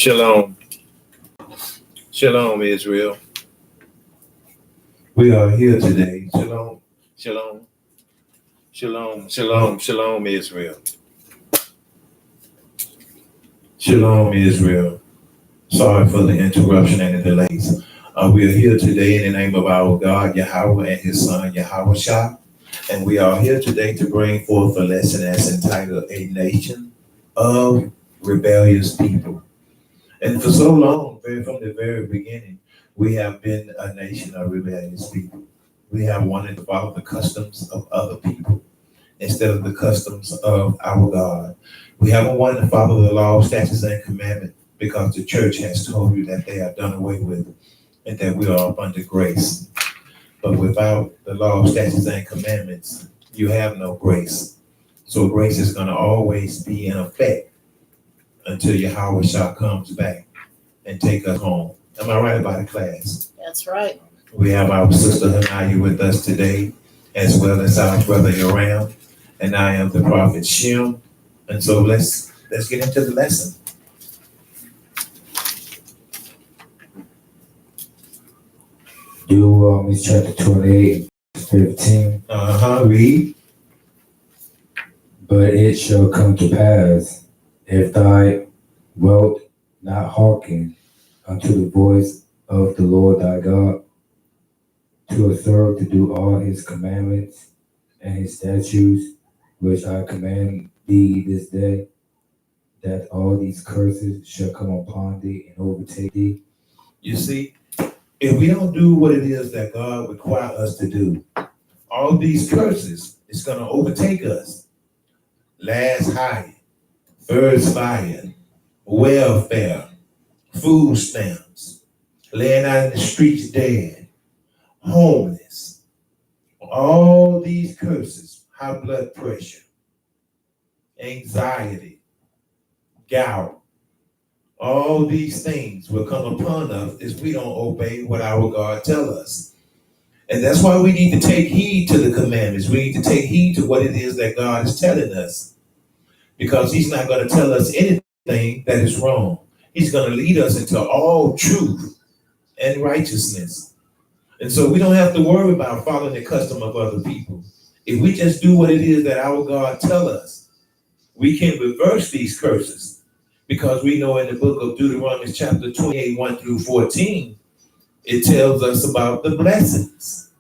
Shalom. Shalom, Israel. We are here today. Shalom. Shalom. Shalom. Shalom. Shalom, Israel. Shalom, Israel. Sorry for the interruption and the delays. We are here today in the name of our God, Yahweh, and his son, Yahweh Shah. And we are here today to bring forth a lesson that's entitled A Nation of Rebellious People. And for so long, from the very beginning, we have been a nation of rebellious people. We have wanted to follow the customs of other people instead of the customs of our God. We haven't wanted to follow the law, statutes, and commandments because the church has told you that they are done away with and that we are up under grace. But without the law, statutes, and commandments, you have no grace. So grace is going to always be in effect until Yahweh Shah comes back and take us home. Am I right about it, class? That's right. We have our sister Hanaya with us today, as well as our brother Yoram, and I am the prophet Shem. And so let's get into the lesson. Deuteronomy chapter 28, 15. Read. But it shall come to pass, if thou wilt not hearken unto the voice of the Lord thy God, to observe to do all his commandments and his statutes, which I command thee this day, that all these curses shall come upon thee and overtake thee. You see, if we don't do what it is that God requires us to do, all these curses is going to overtake us. Last hire, first fire, welfare, food stamps, laying out in the streets dead, homeless. All these curses, high blood pressure, anxiety, gout, all these things will come upon us if we don't obey what our God tells us. And that's why we need to take heed to the commandments. We need to take heed to what it is that God is telling us. Because he's not going to tell us anything that is wrong. He's going to lead us into all truth and righteousness. And so we don't have to worry about following the custom of other people. If we just do what it is that our God tells us, we can reverse these curses. Because we know in the book of Deuteronomy chapter 28, 1 through 14, it tells us about the blessings.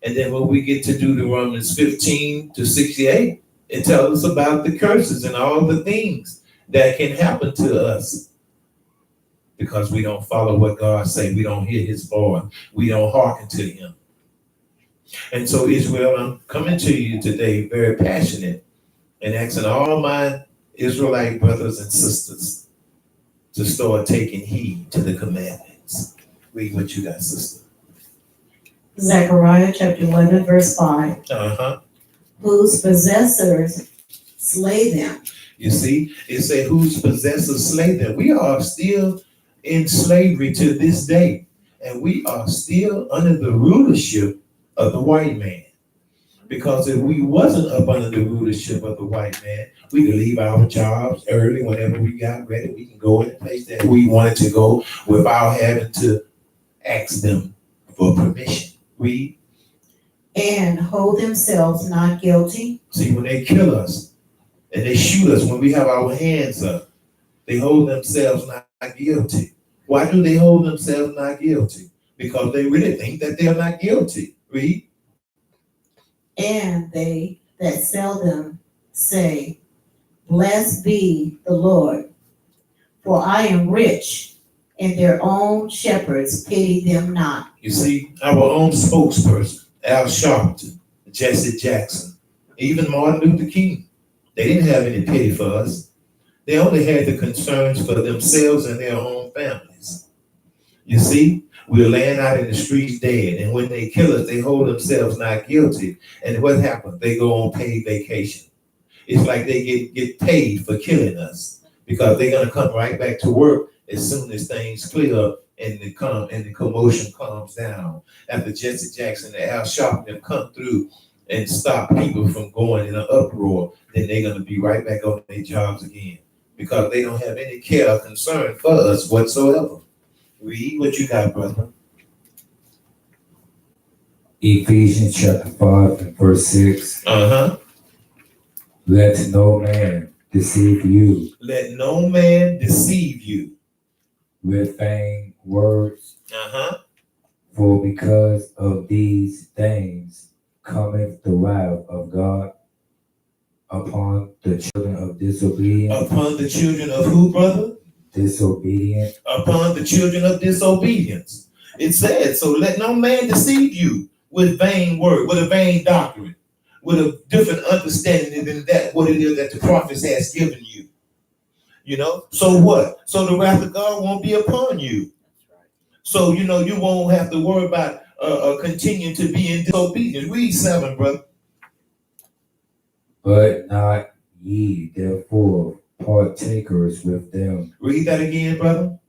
And then when we get to Deuteronomy 15 to 68, it tells us about the curses and all the things that can happen to us. Because we don't follow what God says. We don't hear his voice. We don't hearken to him. And so Israel, I'm coming to you today very passionate and asking all my Israelite brothers and sisters to start taking heed to the commandments. Read what you got, sister. Zechariah chapter 11, verse 5. Whose possessors slay them. You see, it said, whose possessors slay them. We are still in slavery to this day, and we are still under the rulership of the white man. Because if we wasn't up under the rulership of the white man, we could leave our jobs early whenever we got ready. We can go in the place that we wanted to go without having to ask them for permission. Read. And hold themselves not guilty. See, when they kill us and they shoot us, when we have our hands up, they hold themselves not guilty. Why do they hold themselves not guilty? Because they really think that they're not guilty. Read. And they that sell them say, Blessed be the Lord, for I am rich, and their own shepherds pity them not. You see, our own spokesperson, Al Sharpton, Jesse Jackson, even Martin Luther King, they didn't have any pity for us. They only had the concerns for themselves and their own families. You see, we're laying out in the streets dead, and when they kill us, they hold themselves not guilty. And what happens? They go on paid vacation. It's like they get paid for killing us because they're gonna come right back to work as soon as things clear up and the commotion calms down. After Jesse Jackson and Al Sharpton have come through and stop people from going in an uproar, then they're gonna be right back on their jobs again. because they don't have any care or concern for us whatsoever. Read what you got, brother. Ephesians chapter 5 and verse 6. Uh-huh. Let no man deceive you Let no man deceive you. with vain words, Uh-huh. for because of these things cometh the wrath of God upon the children of disobedience. Upon the children of who, brother? Disobedient. Upon the children of disobedience. It says, so let no man deceive you with vain word, with a vain doctrine, with a different understanding than that what it is that the prophets has given you. You know, so what? So the wrath of God won't be upon you. So you know you won't have to worry about continuing to be in disobedience. Read 7, brother. But not ye therefore partakers with them. Read that again, brother.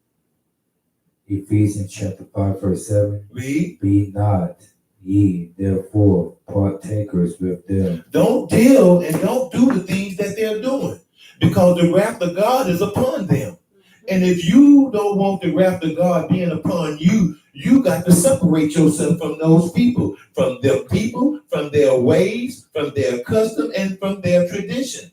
Ephesians chapter 5 verse 7. Read. Be not ye therefore partakers with them. Don't deal and don't do the things that they're doing, because the wrath of God is upon them. And if you don't want the wrath of God being upon you, you got to separate yourself from those people, from their ways, from their custom, and from their tradition.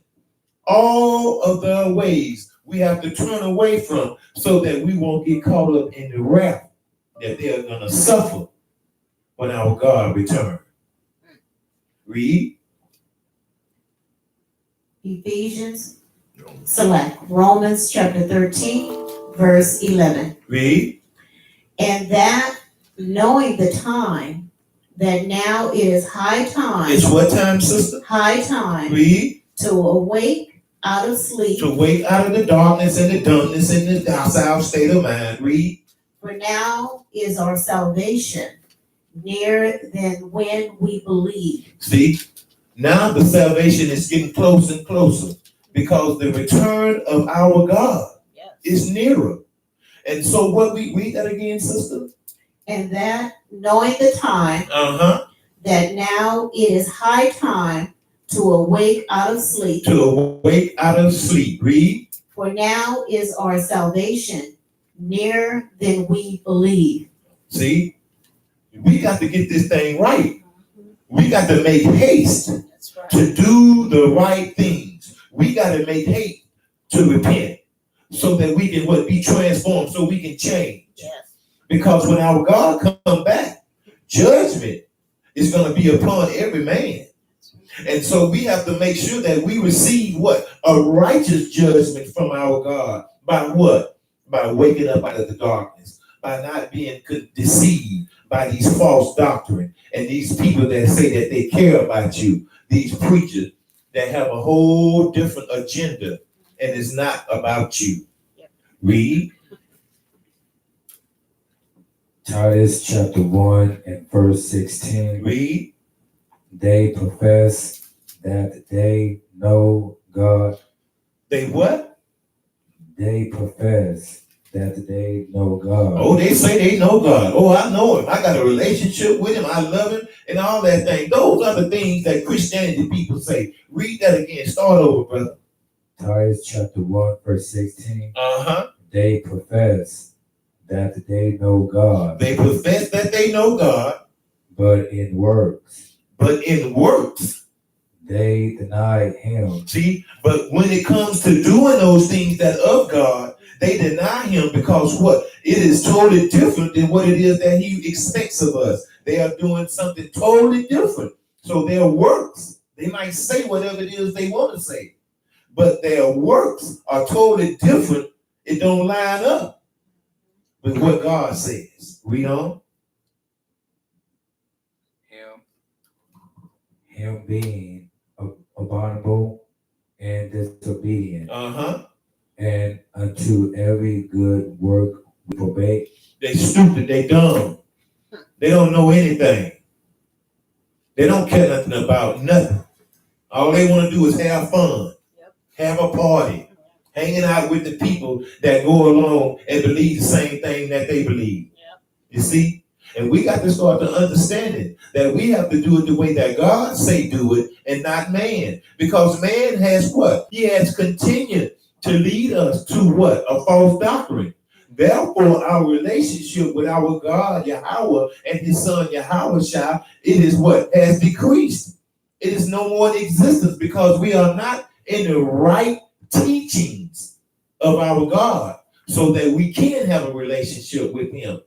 All of their ways we have to turn away from, so that we won't get caught up in the wrath that they're going to suffer when our God returns. Read. Ephesians, select Romans chapter 13, verse 11. Read. And that knowing the time, that now it is high time. It's what time, sister? High time. Read. To awake out of sleep. To wake out of the darkness and the dumbness and the docile state of mind. Read. For now is our salvation nearer than when we believe. See, now the salvation is getting closer and closer, because the return of our God is nearer. And so what we read that again, sister? And that knowing the time, that now it is high time to awake out of sleep. To awake out of sleep. Read. For now is our salvation nearer than we believe. See, we got to get this thing right. We got to make haste to do the right things. We got to make haste to repent, so that we can be transformed, so we can change. Yes. Because when our God come back, judgment is going to be upon every man. And so we have to make sure that we receive what? A righteous judgment from our God. By what? By waking up out of the darkness, by not being deceived by these false doctrine and these people that say that they care about you, these preachers that have a whole different agenda, and it's not about you. Read. Titus chapter 1 and verse 16. Read. They profess that they know God. They what? They profess that they know God. Oh, they say they know God. Oh, I know him. I got a relationship with him. I love him and all that thing. Those are the things that Christianity people say. Read that again. Start over, brother. Titus chapter 1 verse 16. Uh-huh. They profess that they know God. They profess that they know God. But in works. They deny him. See, but when it comes to doing those things that of God, they deny him, because what? It is totally different than what it is that he expects of us. They are doing something totally different. So their works, they might say whatever it is they want to say, but their works are totally different. It don't line up with what God says. Read on. Him being abominable and disobedient. And unto every good work we obey. They stupid, they dumb. They don't know anything. They don't care nothing about nothing. All they want to do is have fun, have a party, hanging out with the people that go along and believe the same thing that they believe. You see? And we got to start to understand it, that we have to do it the way that God say do it, and not man. Because man has what? He has continued to lead us to what? A false doctrine. Therefore, our relationship with our God, Yahweh, and his son, Yahweh Shah, it is what? Has decreased. It is no more in existence because we are not in the right teachings of our God so that we can have a relationship with him.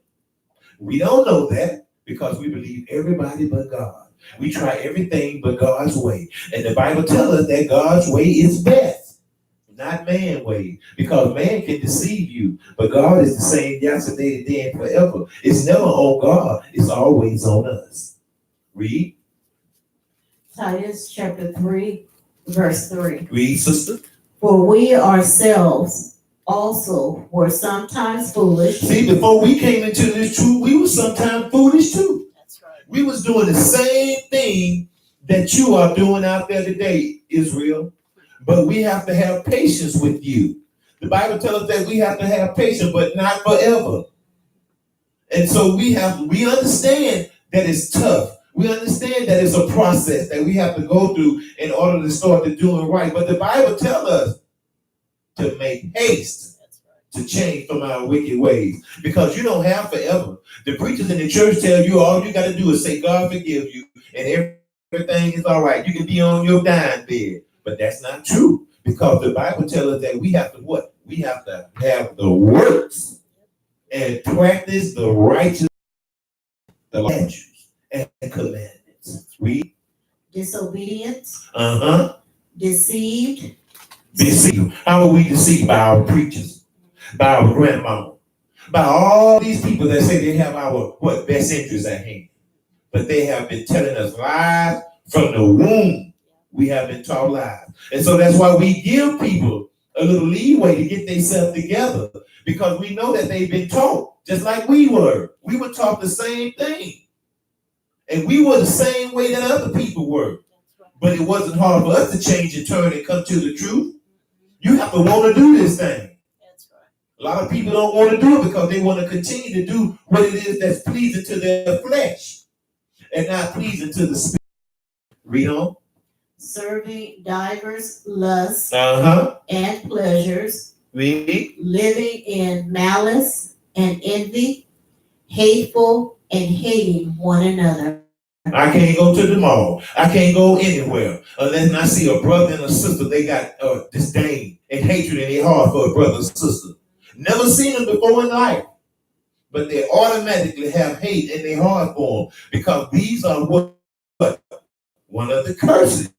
We don't know that because we believe everybody but God. We try everything but God's way. And the Bible tells us that God's way is best, not man's way, because man can deceive you, but God is the same yesterday, today, and forever. It's never on God. It's always on us. Read. Titus chapter 3, verse 3. Read, sister. For we ourselves also were sometimes foolish. See, before we came into this truth, we were sometimes foolish too. That's right. We was doing the same thing that you are doing out there today, Israel. But we have to have patience with you. The Bible tells us that we have to have patience, but not forever. And so we understand that it's tough. We understand that it's a process that we have to go through in order to start to doing right. But the Bible tells us to make haste to change from our wicked ways, because you don't have forever. The preachers in the church tell you all you got to do is say, God forgive you, and everything is all right. You can be on your dying bed. But that's not true, because the Bible tells us that we have to what? We have to have the works and practice the righteous, the statutes and commandments. Read. Disobedience, Deceived. deceived, How are we deceived? By our preachers, by our grandmama, by all these people that say they have our what best interests at hand. But they have been telling us lies from the womb. We have been taught lies. And so that's why we give people a little leeway to get themselves together, because we know that they've been taught just like we were. We were taught the same thing. And we were the same way that other people were. But it wasn't hard for us to change and turn and come to the truth. You have to want to do this thing. That's right. A lot of people don't want to do it because they want to continue to do what it is that's pleasing to their flesh and not pleasing to the spirit. Read on. serving divers lusts Uh-huh. and pleasures, Read. living in malice and envy, hateful and hating one another. I can't go to the mall. I can't go anywhere unless I see a brother and a sister. They got disdain and hatred in their heart for a brother and sister. Never seen them before in life, but they automatically have hate in their heart for them, because these are what? One of the curses.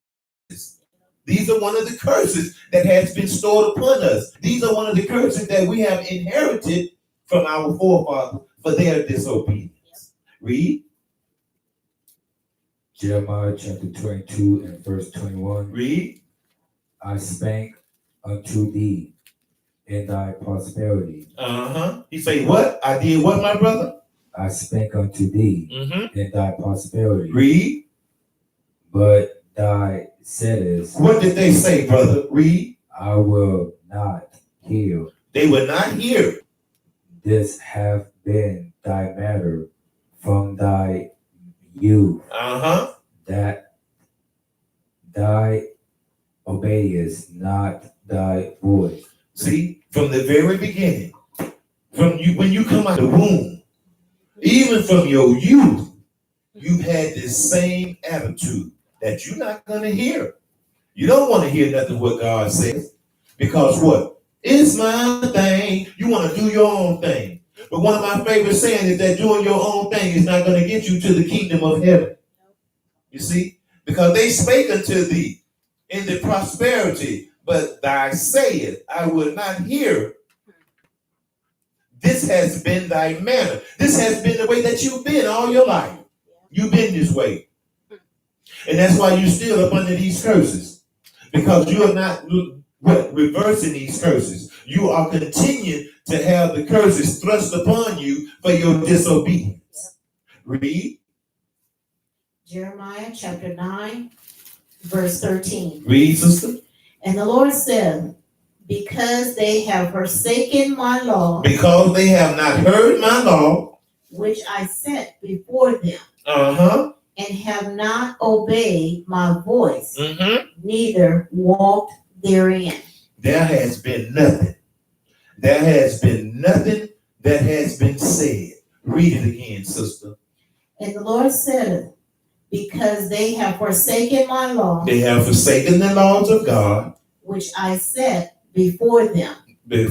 These are one of the curses that has been stored upon us. These are one of the curses that we have inherited from our forefathers for their disobedience. Read. Jeremiah chapter 22 and verse 21. Read. I spake unto thee in thy prosperity. He say what? I did what, my brother? I spake unto thee in thy prosperity. Read. But thy saidest, What did they say, brother? Read. I will not hear. They would not hear. This hath been thy matter from thy youth, that thy obeyest not thy voice. See, from the very beginning, from you when you come out of the womb, even from your youth, you've had this same attitude that you're not going to hear. You don't want to hear nothing what God says, because what? It's my thing. You want to do your own thing. But one of my favorite sayings is that doing your own thing is not going to get you to the kingdom of heaven. You see? Because they spake unto thee in the prosperity, but thy sayest, I will not hear. This has been thy manner. This has been the way that you've been all your life. You've been this way. And that's why you're still up under these curses. Because you are not reversing these curses. You are continuing to have the curses thrust upon you for your disobedience. Read. Jeremiah chapter 9, verse 13. Read, sister. And the Lord said, because they have forsaken my law, Because they have not heard my law, which I set before them, and have not obeyed my voice, neither walked therein. there has been nothing. There has been nothing that has been said. Read it again, sister. And the Lord said, because they have forsaken my law, They have forsaken the laws of God. which I set before them.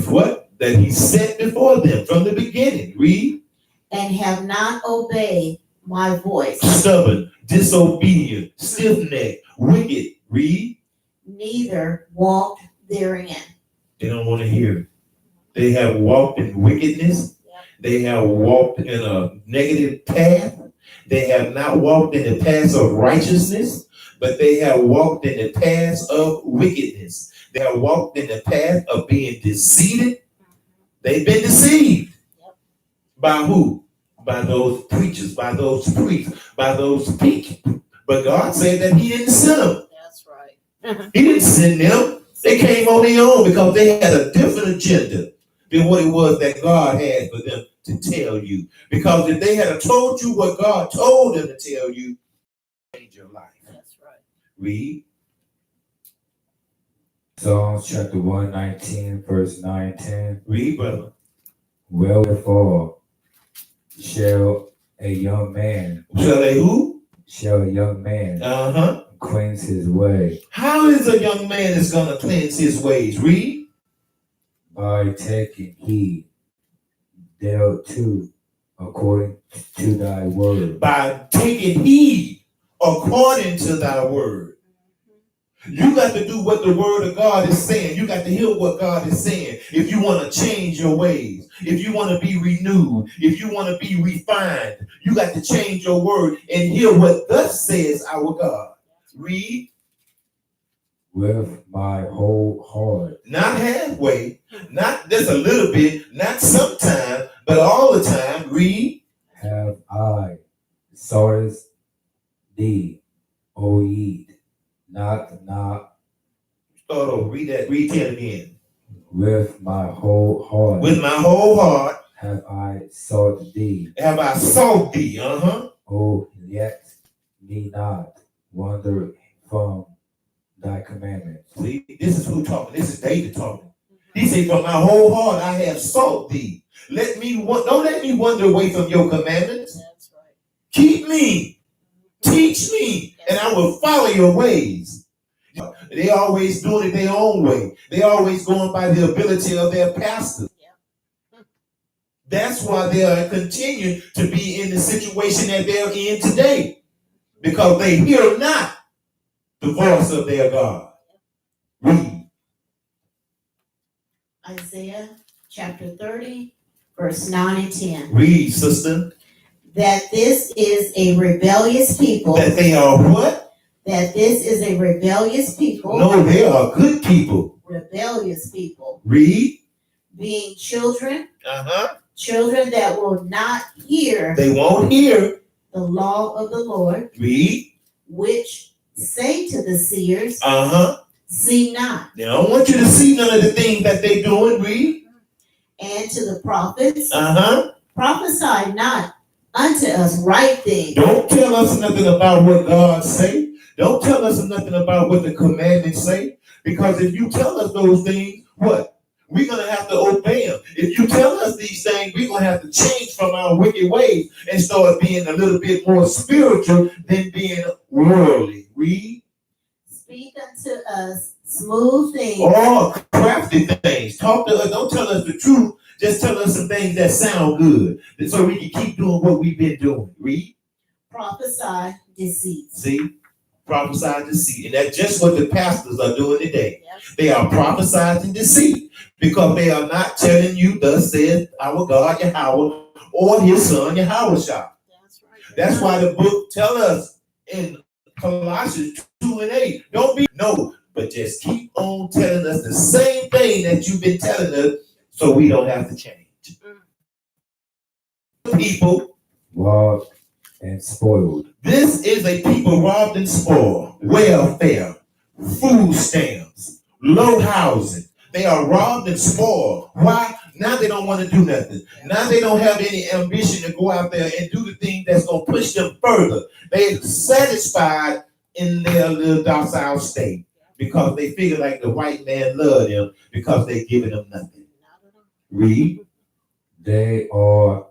What? That he set before them from the beginning. Read. And have not obeyed my voice. Stubborn, disobedient, stiff-necked, wicked. Read. Neither walked therein. They don't want to hear it. They have walked in wickedness. They have walked in a negative path. They have not walked in the path of righteousness, but they have walked in the path of wickedness. They have walked in the path of being deceived. They've been deceived. By who? By those preachers, by those priests, by those people. But God said that he didn't send them. That's right. He didn't send them. They came on their own because they had a different agenda than what it was that God had for them to tell you. Because if they had told you what God told them to tell you, change your life. That's right. Read. Psalms chapter 119, verse 9, 10. Read, brother. Wherefore shall a young man, Shall they who? Uh-huh. cleanse his way How is a young man is going to cleanse his ways? Read. by taking heed thereto according to thy word. By taking heed according to thy word. You got to do what the word of God is saying. You got to hear what God is saying. If you want to change your ways, if you want to be renewed, if you want to be refined, you got to change your word and hear what thus says our God. Read. With my whole heart Not halfway, not just a little bit, not sometime, but all the time. Read. have I sought thee, O ye, not Start over. Read that. Read 10 again. with my whole heart With my whole heart have I sought thee, have I sought thee. Uh-huh. O yet me not wander from thy commandments. See, this is who talking. This is David talking. He said, from my whole heart I have sought thee. Don't let me wander away from your commandments. That's right. Keep me. Teach me. And I will follow your ways. They always doing it their own way. They always going by the ability of their pastor. That's why they are continuing to be in the situation that they're in today. Because they hear not the voice of their God. Read. Isaiah chapter 30, verse 9 and 10. Read, sister. That this is a rebellious people. That they are what? That this is a rebellious people. No, they are good people. Rebellious people. Read. Being children. Uh-huh. Children that will not hear They won't hear. the law of the Lord. Read. Which say to the seers, Uh-huh. see not. They don't want you to see none of the things that they're doing. Read. And to the prophets, Uh-huh. prophesy not unto us right things. Don't tell us nothing about what God say. Don't tell us nothing about what the commandments say. Because if you tell us those things, what? We're going to have to obey them. If you tell us these things, we're going to have to change from our wicked ways and start being a little bit more spiritual than being worldly. Read. Speak unto us smooth things. All crafty things. Talk to us. Don't tell us the truth. Just tell us some things that sound good so we can keep doing what we've been doing. Read. Prophesy deceit. See? Prophesy deceit. And that's just what the pastors are doing today. They are prophesying deceit because they are not telling you, thus says our God Yahweh or his son Yahweh. That's right. That's why the book tells us in Colossians 2 and 8, don't be no, but just keep on telling us the same thing that you've been telling us so we don't have to change. People Robbed and spoiled. This is a people robbed and spoiled. Welfare, food stamps, low housing. They are robbed and spoiled. Why? Now they don't want to do nothing. Now they don't have any ambition to go out there and do the thing that's going to push them further. They're satisfied in their little docile state. because they figure like the white man love them because they giving them nothing. Not at all. Read. They are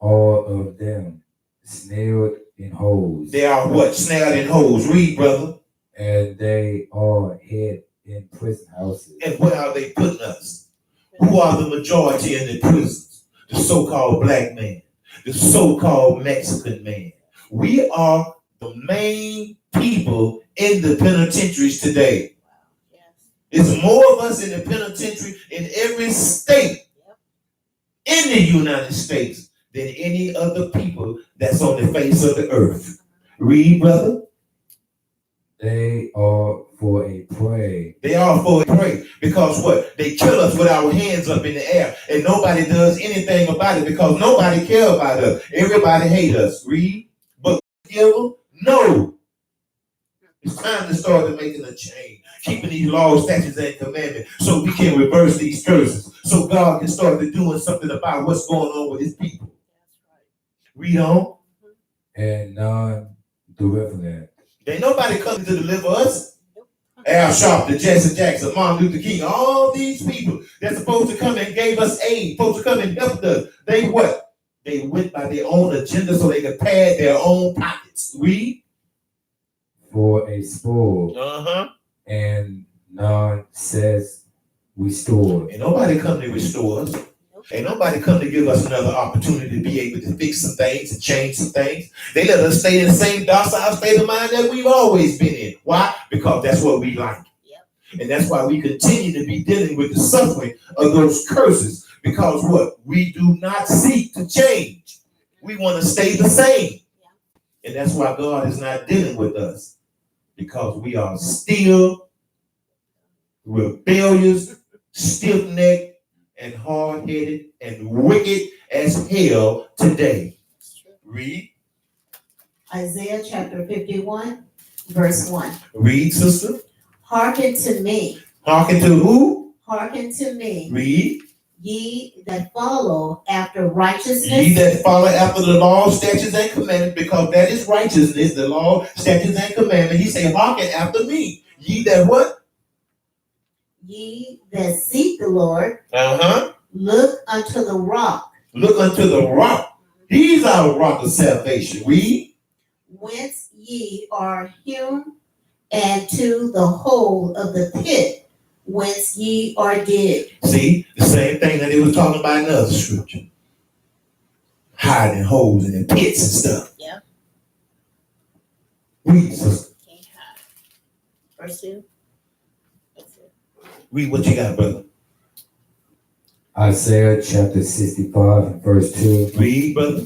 all of them snared in holes, They are what? Snared in holes. Read, brother. and they are hid in prison houses. And where are they putting us? Who are the majority in the prisons? The so-called black man, the so-called Mexican man. We are the main people in the penitentiaries today. Wow. Yes. It's more of us in the penitentiary in every state in the United States than any other people that's on the face of the earth. Read, brother. They are for a prey. They are for a prey. Because what? They kill us with our hands up in the air. And nobody does anything about it because nobody cares about us. Everybody hate us. Read. But kill them? No. It's time to start making a change. Keeping these laws, statutes, and commandments so we can reverse these curses. So God can start to doing something about what's going on with his people. That's right. Read on. And none deliver them. Ain't nobody coming to deliver us. Al Sharpton, Jesse Jackson, Martin Luther King, all these people that's supposed to come and gave us aid, supposed to come and help us. They what? They went by their own agenda so they could pad their own pockets. Read. For a spoil, and none says restore. Ain't nobody come to restore us. Ain't nobody come to give us another opportunity to be able to fix some things and change some things. They let us stay in the same docile state of mind that we've always been in. Why? Because that's what we like. Yep. And that's why we continue to be dealing with the suffering of those curses. Because what? We do not seek to change. We want to stay the same. And that's why God is not dealing with us. Because we are still rebellious, stiff-necked, and hard-headed and wicked as hell today. Read. Isaiah chapter 51, verse 1. Read, sister. Hearken to me. Hearken to who? Hearken to me. Read. Ye that follow after righteousness. Ye that follow after the law, statutes, and commandments, because that is righteousness, the law, statutes, and commandments. He say, hearken after me. Ye that what? Ye that seek the Lord. Look unto the rock. Look unto the rock. He's our rock of salvation. Read. Whence ye are hewn, and to the hole of the pit, whence ye are digged. See, the same thing that they was talking about in other scripture. Hiding holes in the pits and stuff. Yeah. Read, sister. Can't hide. Verse 2. That's it. Read what you got, brother. Isaiah chapter 65 and verse 2. Read, brother.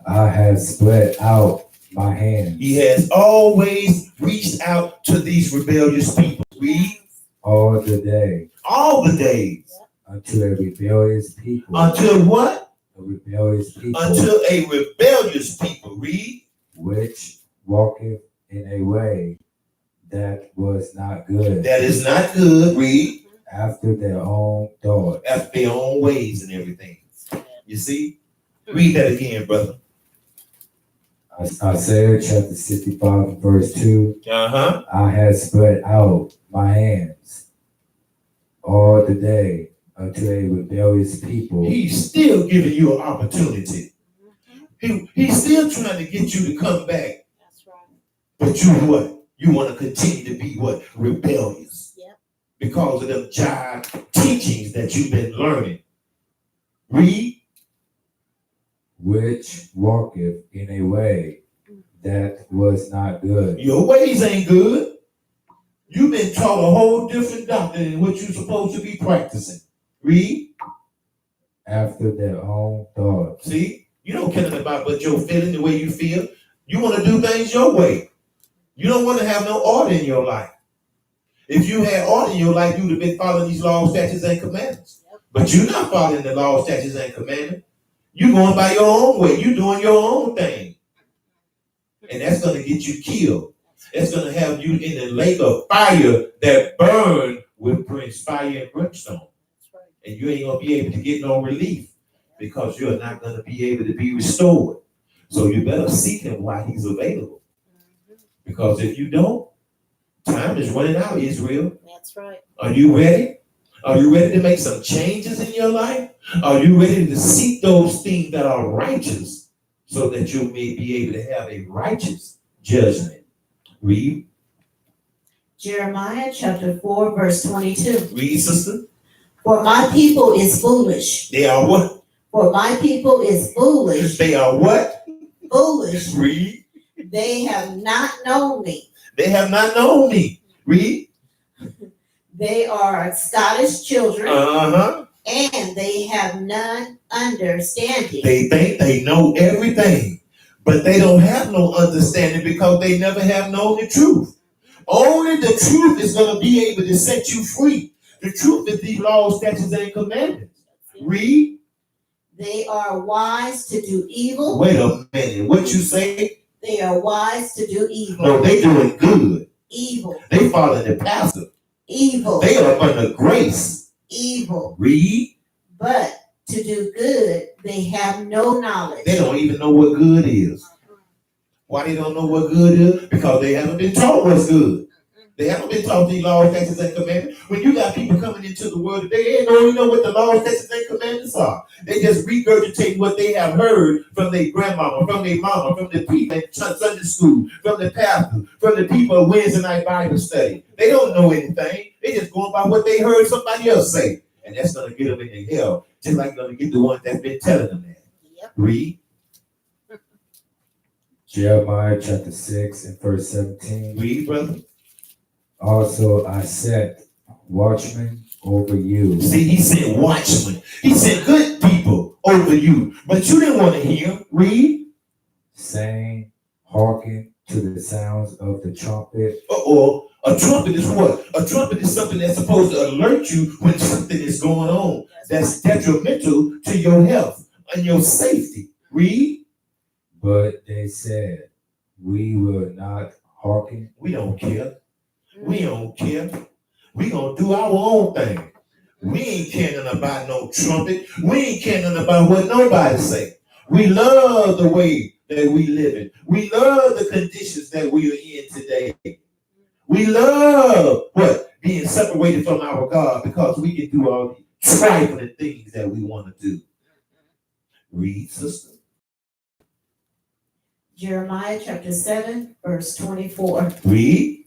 I have spread out my hand. He has always reached out to these rebellious people. Read. All the day. All the days. Unto a rebellious people. Until what? A rebellious people. Until a rebellious people. Read. Which walketh in a way that was not good. That is not good. Read. After their own thoughts. After their own ways and everything. You see? Read that again, brother. Isaiah chapter 65 and verse 2. I have spread out my hands all the day unto a rebellious people. He's still giving you an opportunity. He's still trying to get you to come back. That's right. But you what? You want to continue to be what? Rebellious. Yep. Because of them jive teachings that you've been learning. Read. Which walketh in a way that was not good. Your ways ain't good. You've been taught a whole different doctrine than what you're supposed to be practicing. Read. After their own thoughts. See? You don't care about but your feeling, the way you feel. You want to do things your way. You don't want to have no order in your life. If you had order in your life, you would have been following these laws, statutes, and commandments. But you're not following the laws, statutes, and commandments. You're going by your own way. You're doing your own thing. And that's going to get you killed. It's going to have you in the lake of fire that burn with fire and brimstone. And you ain't going to be able to get no relief because you're not going to be able to be restored. So you better seek him while he's available. Because if you don't, Time is running out, Israel. That's right. Are you ready? Are you ready to make some changes in your life? Are you ready to seek those things that are righteous so that you may be able to have a righteous judgment? Read. Jeremiah chapter 4, verse 22. Read, sister. For my people is foolish. They are what? For my people is foolish. They are what? Foolish. Read. They have not known me. They have not known me. Read. They are Scottish children, Uh-huh. and they have none understanding. They think they know everything, but they don't have no understanding because they never have known the truth. Only the truth is going to be able to set you free. The truth is these laws, statutes, and commandments. Read. They are wise to do evil. Wait a minute. What you say? They are wise to do evil. No, they doing good. Evil. They following the pastor. Evil. They are under grace. Evil. Read. But to do good, they have no knowledge. They don't even know what good is. Why they don't know what good is? Because they haven't been taught what's good. They haven't been taught these laws, statutes, and commandments. When you got people coming into the world today, they don't even know what the laws, statutes, and commandments are. They just regurgitate what they have heard from their grandmama, from their mama, from the people in Sunday school, from the pastor, from the people at Wednesday night Bible study. They don't know anything. They just going by what they heard somebody else say. And that's going to get them into hell, just like going to get the one that's been telling them that. Yep. Read. Jeremiah chapter 6 and verse 17. Read, brother. Also I set watchmen over you. See, he said watchmen. He said good people over you. But you didn't want to hear. Read. Saying, hearken to the sounds of the trumpet. Uh-oh. A trumpet is what? A trumpet is something that's supposed to alert you when something is going on that's detrimental to your health and your safety. Read. But they said, we will not hearken. We don't care. We don't care. We gonna do our own thing. We ain't caring about no trumpet. We ain't caring about what nobody say. We love the way that we live in. We love the conditions that we are in today. We love what? Being separated from our God because we can do all the trifling things that we want to do. Read, sister. Jeremiah chapter 7, verse 24. Read.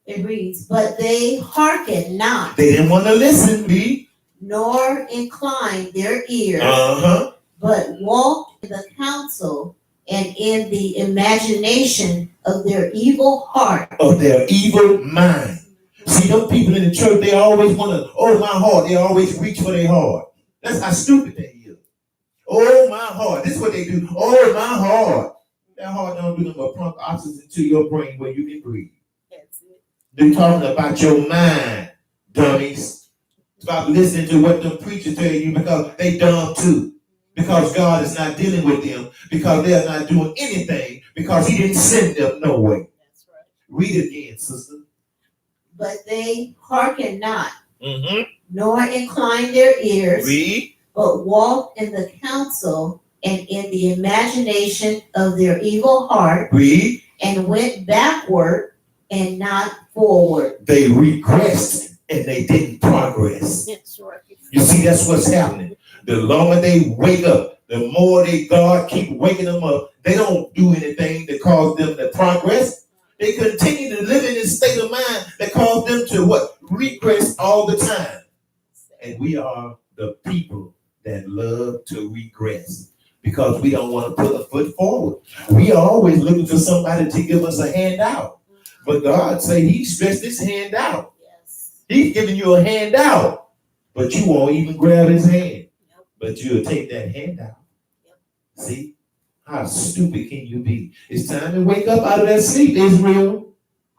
It reads, but they hearken not, They didn't want to listen. Read. nor incline their ears, Uh-huh. but walked in the counsel and in the imagination of their evil heart. Of their evil mind. See, them people in the church, they always want to, oh, my heart. They always reach for their heart. That's how stupid they is. Oh, my heart. This is what they do. Oh, my heart. That heart don't do nothing but pump oxygen to your brain where you can breathe. That's it. They're talking about your mind, dummies. Stop listening to what them preachers tell you because they dumb too. Because God is not dealing with them. Because they're not doing anything. Because he didn't send them no way. That's right. Read it again, sister. But they hearken not, Mm-hmm. nor incline their ears, Read. but walk in the counsel and in the imagination of their evil heart, Read. and went backward and not forward. They regressed and they didn't progress. That's right. You see, that's what's happening. The longer they wake up, the more God keep waking them up. They don't do anything that cause them to progress. They continue to live in this state of mind that cause them to what? Regress all the time. And we are the people that love to regress because we don't want to put a foot forward. We are always looking for somebody to give us a handout. But God say he stretched his hand out. Yes. He's giving you a handout, but you won't even grab his hand. Yep. But you'll take that handout. Yep. See? How stupid can you be? It's time to wake up out of that sleep, Israel.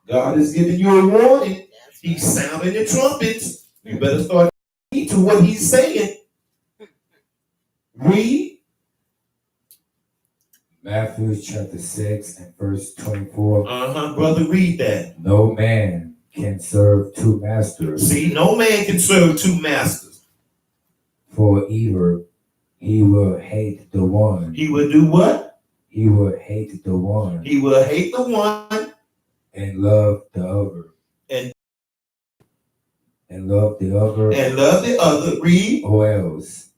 God is giving you a warning. That's He's right. sounding the trumpets. You better start heed to what he's saying. Read. Matthew chapter 6 and verse 24. Uh-huh, brother, read that. No man can serve two masters, See, no man can serve two masters. for either he will hate the one. He will do what? He will hate the one He will hate the one and love the other. And love the other, read. or else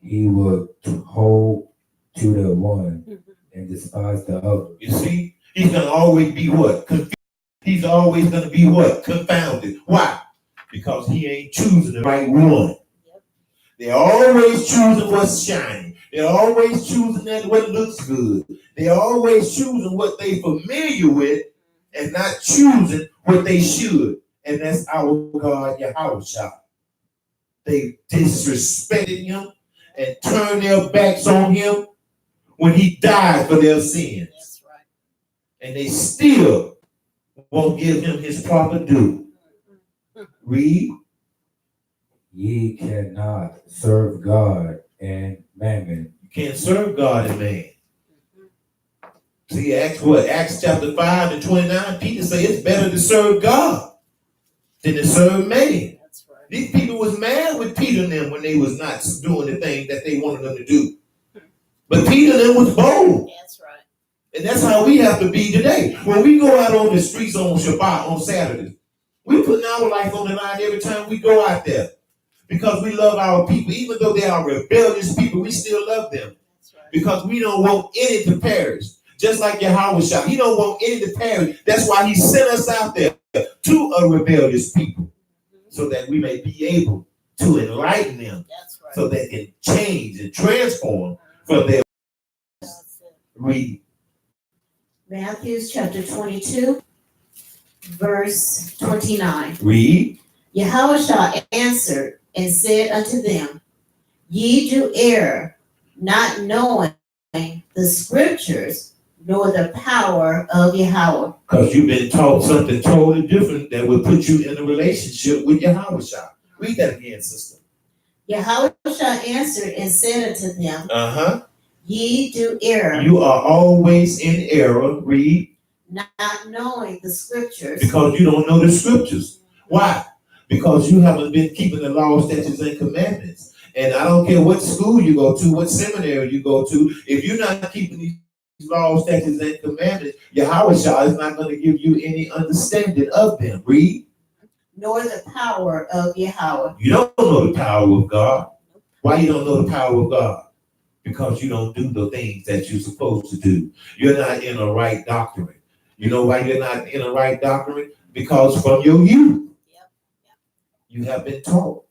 he will hold to the one and despise the other. You see, he's going to always be what? Confused. He's always going to be what? Confounded. Why? Because he ain't choosing the right one. They're always choosing what's shiny. They're always choosing that what looks good. They're always choosing what they're familiar with and not choosing what they should. And that's our God, Yahushua. They disrespected him and turned their backs on him when he died for their sins. That's right. And they still won't give him his proper due. Read. Ye cannot serve God and mammon. You can't serve God and man. See, Acts chapter 5 and 29, Peter said it's better to serve God than to serve man. That's right. These people was mad with Peter and them when they was not doing the thing that they wanted them to do. But Peter and them was bold. That's right. And that's how we have to be today. When we go out on the streets on Shabbat, on Saturday, we putting our life on the line every time we go out there. Because we love our people. Even though they are rebellious people, we still love them. That's right. Because we don't want any to perish. Just like Yahushua, he don't want any to perish. That's why he sent us out there to a rebellious people. So that we may be able to enlighten them. That's right. So they can change and transform for their read. Matthew chapter 22, verse 29. Read. Yahushua answered and said unto them, Ye do err, not knowing the scriptures, nor the power of Yahweh. Because you've been taught something totally different that will put you in a relationship with Yahushua. Read that again, sister. Yahushua answered and said unto them, Uh-huh. Ye do err, You are always in error. Read. not knowing the scriptures. Because you don't know the scriptures. Why? Because you haven't been keeping the law, statutes, and commandments. And I don't care what school you go to, what seminary you go to, if you're not keeping these laws, statutes, and commandments, Yahushua is not going to give you any understanding of them. Read. Nor the power of Yahweh. You don't know the power of God. Why you don't know the power of God? Because you don't do the things that you're supposed to do. You're not in a right doctrine. You know why you're not in a right doctrine? Because from your youth, you have been taught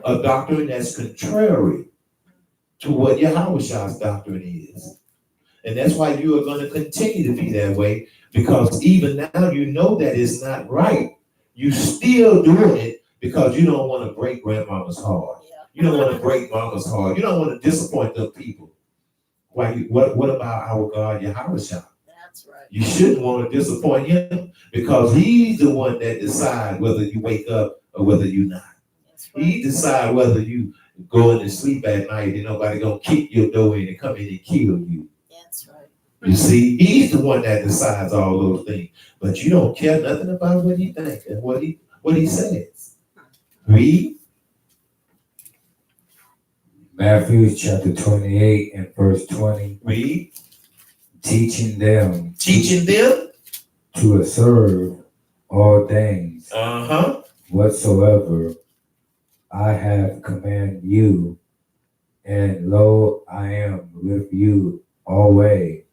a doctrine that's contrary to what Yahushua's doctrine is. And that's why you are going to continue to be that way, because even now you know that it's not right. You still doing it because you don't want to break grandmama's heart. You don't want to break mama's heart. You don't want to disappoint the people. Why? What about our God, Yahushua? That's right. You shouldn't want to disappoint him because he's the one that decides whether you wake up or whether you're not. That's right. He decides whether you go in and sleep at night and nobody gonna kick your door in and come in and kill you. That's right. You see, he's the one that decides all those things. But you don't care nothing about what he thinks and what he says. Read. Matthew chapter 28 and verse 20. Read. Teaching them To observe all things whatsoever I have commanded you, and lo, I am with you always,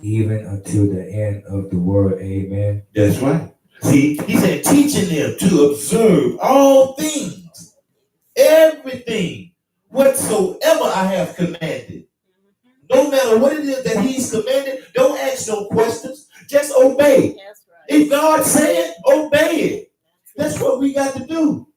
even until the end of the world. Amen. That's right. See, he said teaching them to observe all things, everything, whatsoever I have commanded. No matter what it is that he's commanded, don't ask no questions. Just obey. That's right. If God said, obey it. That's what we got to do.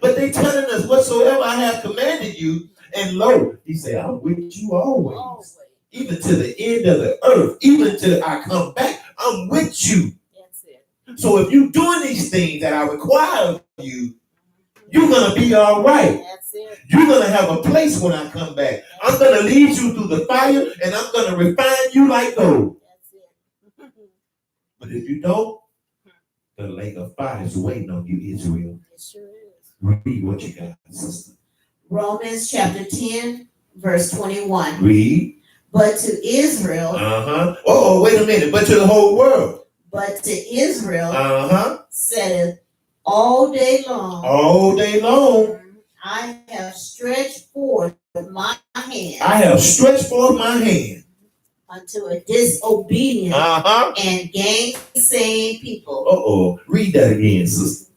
But they telling us whatsoever I have commanded you, and lo, he said, I'm with you always. Even to the end of the earth, even till I come back, I'm with you. That's it. So if you're doing these things that I require of you, you're going to be all right. That's it. You're going to have a place when I come back. I'm going to lead you through the fire, and I'm going to refine you like gold. That's it. But if you don't, the lake of fire is waiting on you, Israel. It sure is. Read what you got, sister. Romans chapter 10, verse 21. Read. But to Israel, Oh, wait a minute. But to the whole world. But to Israel saith all day long, I have stretched forth my hand. I have stretched forth my hand Unto a disobedient and gainsaying people. Read that again, sister.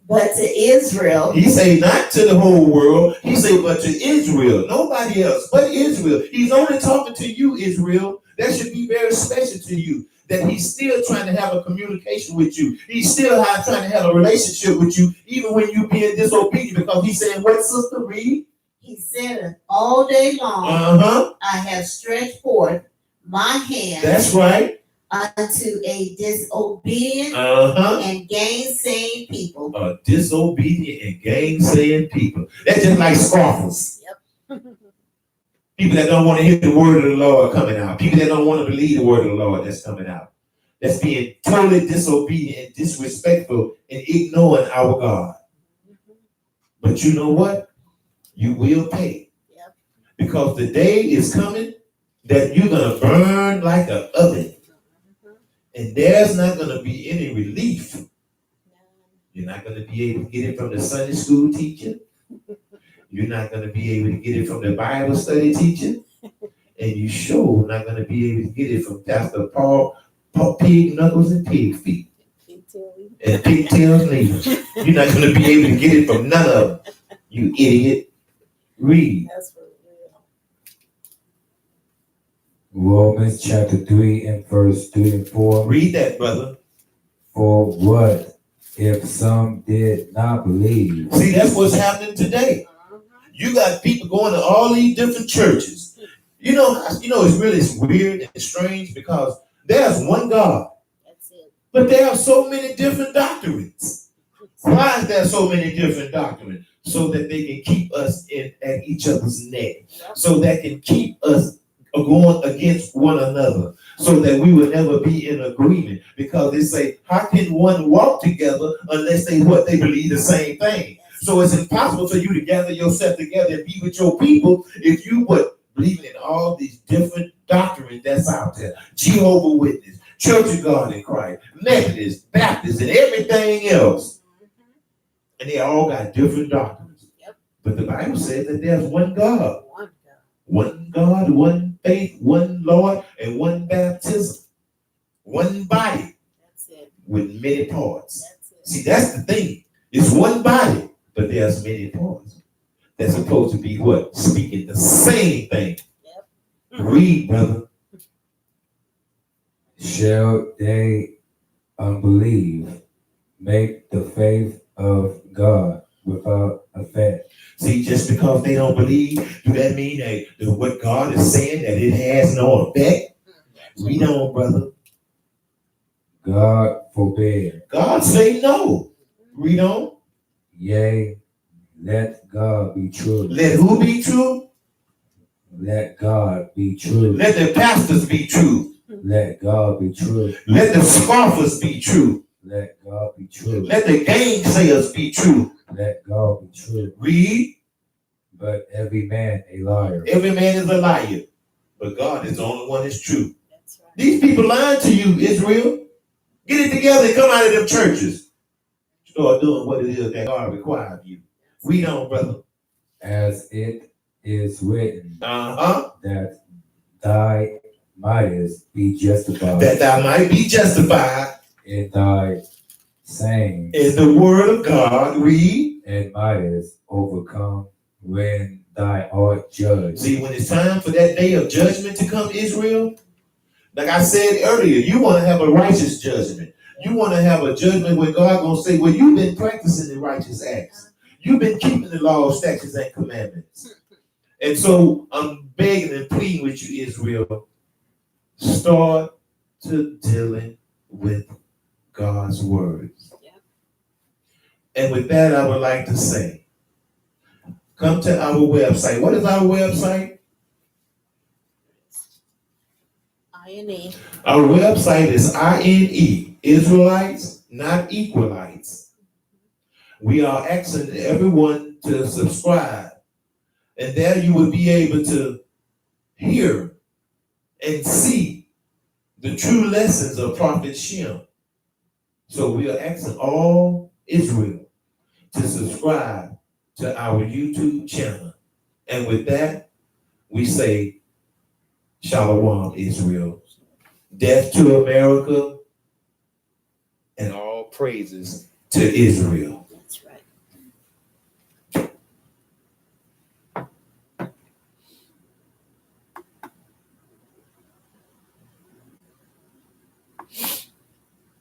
But to Israel, he say not to the whole world. He say but to Israel. Nobody else but Israel. He's only talking to you, Israel. That should be very special to you. That he's still trying to have a communication with you. He's still trying to have a relationship with you, even when you being disobedient. Because he's saying, what, sister? Read. He said, all day long, I have stretched forth my hand. That's right. Unto a disobedient and gainsaying people. A disobedient and gainsaying people. That's just like scoffers. Yep. People that don't want to hear the word of the Lord coming out. People that don't want to believe the word of the Lord that's coming out. That's being totally disobedient and disrespectful and ignoring our God. But you know what? You will pay. Yep. Because the day is coming that you're going to burn like an oven. And there's not going to be any relief. You're not going to be able to get it from the Sunday school teacher. You're not going to be able to get it from the Bible study teacher. And you sure not going to be able to get it from Pastor Paul Pig Knuckles and Pig Feet. And Pigtails Knees. You're not going to be able to get it from none of them. You idiot. Read. That's for real. Romans chapter 3 and verse 3 and 4. Read that, brother. For what if some did not believe? See, that's what's happening today. You got people going to all these different churches. You know, it's really weird and strange because there's one God. That's it. But there are so many different doctrines. Why is there so many different doctrines? So that they can keep us at each other's neck. So that can keep us going against one another. So that we will never be in agreement. Because they say, how can one walk together unless they believe the same thing? So it's impossible for you to gather yourself together and be with your people if you would believe in all these different doctrines that's out there. Jehovah's Witness, Church of God in Christ, Methodist, Baptist, and everything else. And they all got different doctrines. Yep. But the Bible says that there's one God. One God. One God, one faith, one Lord, and one baptism. One body. That's it. With many parts. That's it. See, that's the thing. It's one body, but there's many parts. That's supposed to be what? Speaking the same thing. Yep. Read, brother. Shall they unbelieve make the faith of God without effect? See, just because they don't believe, do that mean that what God is saying, that it has no effect? Read on, brother. God forbid. God say no. Read on. Yea, let God be true. Let who be true? Let God be true. Let the pastors be true. Let God be true. Let the scoffers be true. Let God be true. Let the gainsayers be true. Let God be true. Read. But every man a liar. Every man is a liar. But God is the only one that's true. That's right. These people lying to you, Israel. Get it together and come out of them churches. Start doing what it is that God requires of you. Read on, brother. As it is written, That that thy mightest be justified thou might be justified in thy saying, in the word of God. Read. and mightest overcome when thou art judged. See, when it's time for that day of judgment to come, Israel, like I said earlier, you want to have a righteous judgment. You want to have a judgment where God going to say, well, you've been practicing the righteous acts. You've been keeping the law, statutes, and commandments. And so I'm begging and pleading with you, Israel, start to dealing with God's words. Yeah. And with that, I would like to say, come to our website. What is our website? INE. Our website is INE, Israelites, not Equalites. We are asking everyone to subscribe. And there you will be able to hear and see the true lessons of Prophet Shem. So we are asking all Israel to subscribe to our YouTube channel. And with that, we say, Shalom, Israel. Death to America, and all praises to Israel.